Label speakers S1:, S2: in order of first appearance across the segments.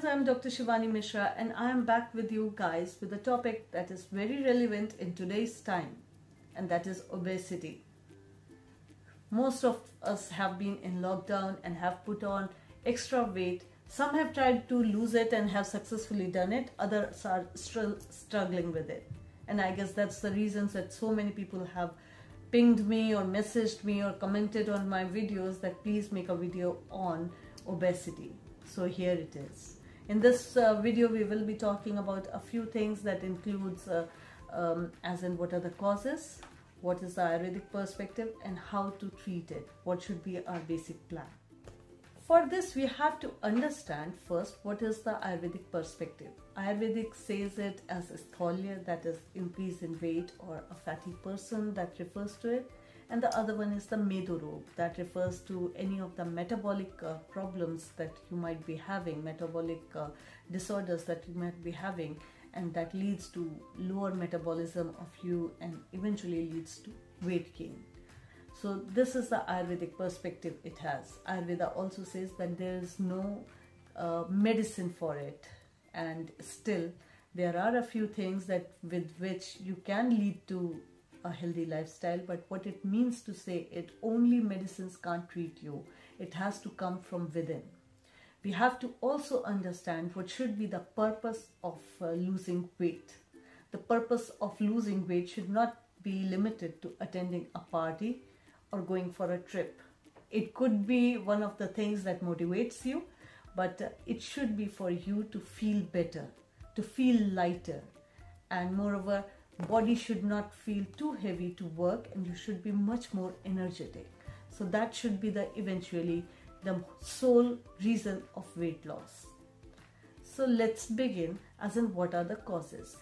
S1: friends, I'm Dr. Shivani Mishra and I am back with you guys with a topic that is very relevant in today's time, and that is obesity. Most of us have been in lockdown and have put on extra weight. Some have tried to lose it and have successfully done it. Others are still struggling with it. And I guess that's the reasons that so many people have pinged me or messaged me or commented on my videos that please make a video on obesity. So here it is. In this video we will be talking about a few things that includes as in what are the causes, what is the Ayurvedic perspective, and how to treat it. What should be our basic plan? For this we have to understand first what is the Ayurvedic perspective. Ayurvedic says it as sthaulya, that is increase in weight or a fatty person, that refers to it. And the other one is the medorog, that refers to any of the metabolic problems that you might be having, metabolic disorders that you might be having, and that leads to lower metabolism of you and eventually leads to weight gain. So this is the Ayurvedic perspective it has. Ayurveda also says that there is no medicine for it, and still there are a few things that with which you can lead to a healthy lifestyle, but what it means to say it only medicines can't treat you. It has to come from within. We have to also understand what should be the purpose of losing weight. The purpose of losing weight should not be limited to attending a party or going for a trip. It could be one of the things that motivates you, but it should be for you to feel better, to feel lighter, and moreover, body should not feel too heavy to work and you should be much more energetic. So that should be eventually the sole reason of weight loss. So let's begin as in what are the causes.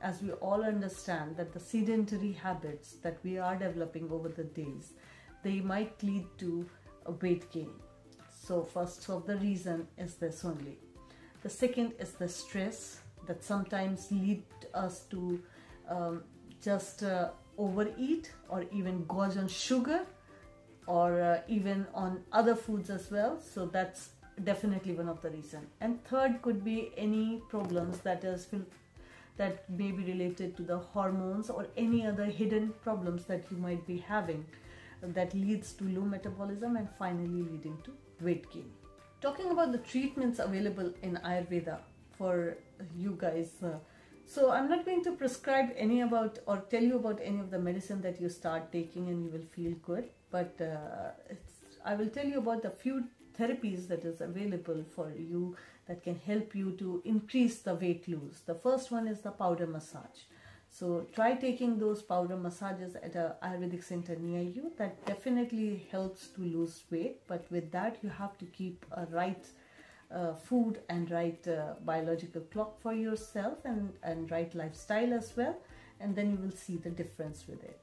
S1: As we all understand that the sedentary habits that we are developing over the days, they might lead to a weight gain. So first of the reason is this only. The second is the stress that sometimes lead us to just overeat or even gorge on sugar or even on other foods as well. So that's definitely one of the reasons. And third could be any problems that may be related to the hormones or any other hidden problems that you might be having that leads to low metabolism and finally leading to weight gain. Talking about the treatments available in Ayurveda for you guys, so I'm not going to prescribe any about or tell you about any of the medicine that you start taking and you will feel good, but I will tell you about the few therapies that is available for you that can help you to increase the weight loss. The first one is the powder massage. So try taking those powder massages at a Ayurvedic center near you. That definitely helps to lose weight, but with that you have to keep a right food and right biological clock for yourself and right lifestyle as well, and then you will see the difference with it.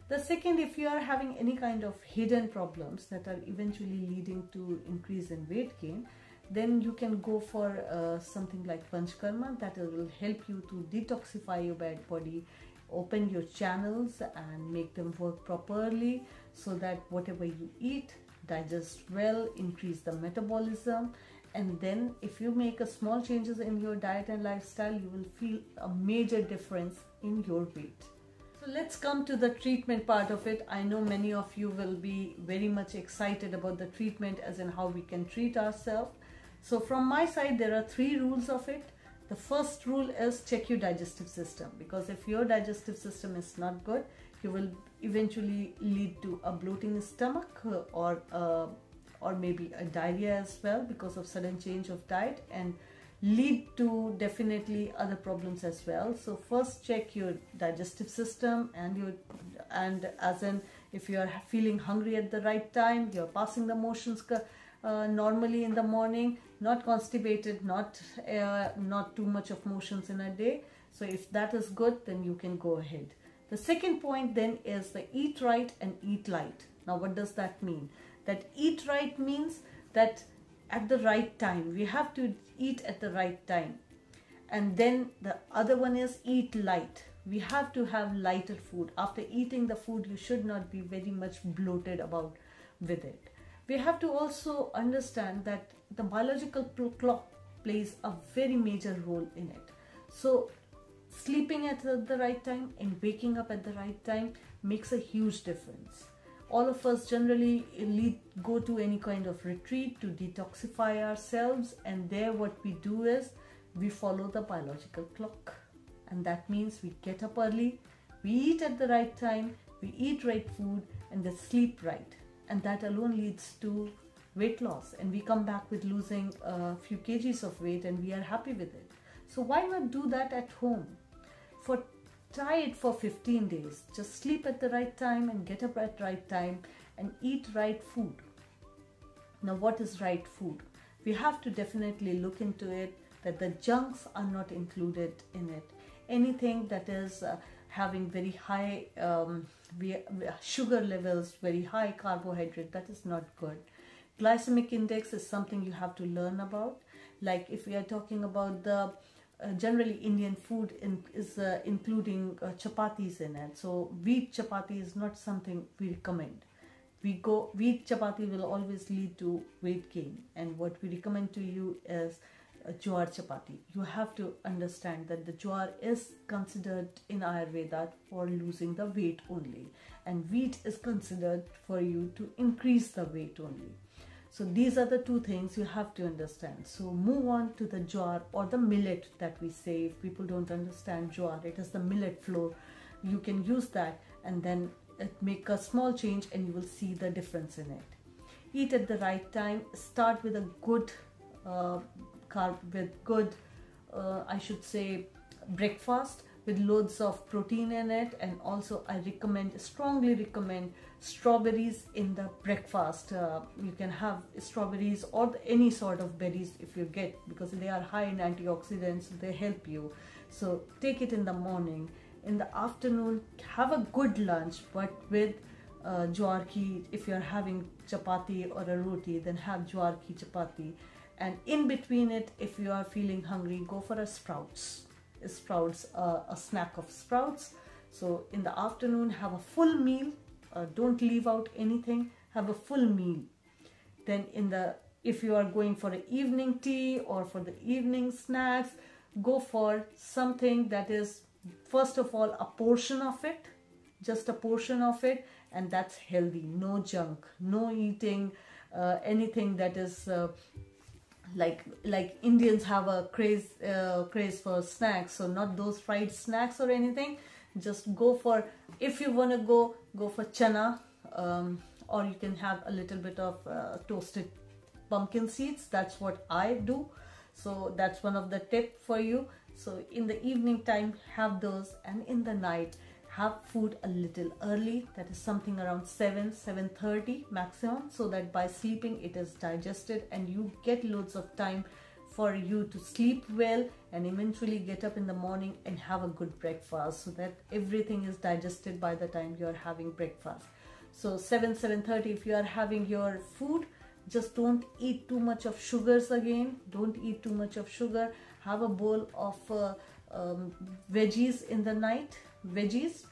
S1: The second, if you are having any kind of hidden problems that are eventually leading to increase in weight gain, then you can go for something like Panchkarma that will help you to detoxify your body, open your channels and make them work properly so that whatever you eat digests well, increase the metabolism. And then if you make a small changes in your diet and lifestyle, you will feel a major difference in your weight. So let's come to the treatment part of it. I know many of you will be very much excited about the treatment as in how we can treat ourselves. So from my side, there are 3 rules of it. The first rule is check your digestive system, because if your digestive system is not good, you will eventually lead to a bloating stomach or maybe a diarrhea as well because of sudden change of diet, and lead to definitely other problems as well. So first check your digestive system and as in if you are feeling hungry at the right time, you are passing the motions normally in the morning, not constipated, not too much of motions in a day. So if that is good, then you can go ahead. The second point then is the eat right and eat light. Now what does that mean? That eat right means that at the right time. We have to eat at the right time. And then the other one is eat light. We have to have lighter food. After eating the food, you should not be very much bloated about with it. We have to also understand that the biological clock plays a very major role in it. So sleeping at the right time and waking up at the right time makes a huge difference. All of us generally go to any kind of retreat to detoxify ourselves, and there what we do is we follow the biological clock, and that means we get up early, we eat at the right time, we eat right food, and then sleep right, and that alone leads to weight loss, and we come back with losing a few kgs of weight and we are happy with it. So why not do that at home? Try it for 15 days. Just sleep at the right time and get up at right time and eat right food. Now, what is right food? We have to definitely look into it, that the junks are not included in it. Anything that is having very high sugar levels, very high carbohydrate, that is not good. Glycemic index is something you have to learn about. Like if we are talking about the generally Indian food is including chapatis in it. So wheat chapati is not something we recommend. Wheat chapati will always lead to weight gain, and what we recommend to you is jowar chapati. You have to understand that the jowar is considered in Ayurveda for losing the weight only, and wheat is considered for you to increase the weight only. So these are the two things you have to understand. So move on to the jowar or the millet that we say. If people don't understand jowar, it is the millet flour. You can use that and then make a small change and you will see the difference in it. Eat at the right time. Start with a good I should say breakfast with loads of protein in it, and also I strongly recommend strawberries in the breakfast. You can have strawberries or any sort of berries if you get, because they are high in antioxidants, they help you. So take it in the morning. In the afternoon, have a good lunch, but with jowar ki. If you are having chapati or a roti, then have jowar ki chapati. And in between it, if you are feeling hungry, go for a a snack of sprouts. So in the afternoon, have a full meal. Don't leave out anything. Have a full meal. Then if you are going for an evening tea or for the evening snacks, go for something that is, first of all, a portion of it, just a portion of it, and that's healthy. No junk, no eating anything that is like Indians have a craze for snacks. So not those fried snacks or anything. Just go for, if you want to go for chana, or you can have a little bit of toasted pumpkin seeds. That's what I do. So that's one of the tip for you. So in the evening time, have those, and in the night, have food a little early. That is something around 7:30 maximum, so that by sleeping it is digested and you get loads of time for you to sleep well and eventually get up in the morning and have a good breakfast, so that everything is digested by the time you are having breakfast. So 7:30 if you are having your food, just don't eat too much of sugars again. Don't eat too much of sugar. Have a bowl of veggies in the night. Veggies,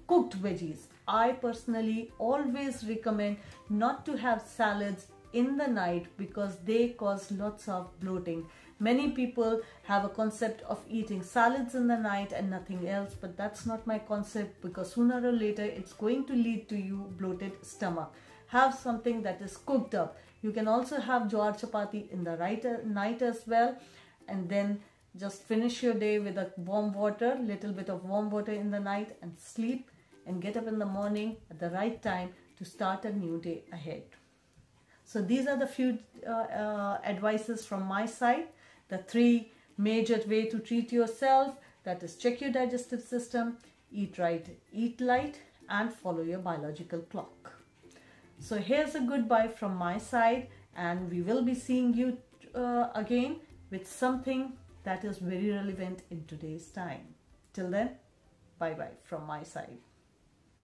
S1: cooked veggies. I personally always recommend not to have salads in the night because they cause lots of bloating. Many people have a concept of eating salads in the night and nothing else, but that's not my concept, because sooner or later it's going to lead to you bloated stomach. Have something that is cooked up. You can also have jowar chapati in the night as well, and then just finish your day with a warm water, little bit of warm water in the night, and sleep and get up in the morning at the right time to start a new day ahead. So these are the few advices from my side. The 3 major way to treat yourself, that is check your digestive system, eat right, eat light, and follow your biological clock. So here's a goodbye from my side, and we will be seeing you again with something that is very relevant in today's time. Till then, bye bye from my side.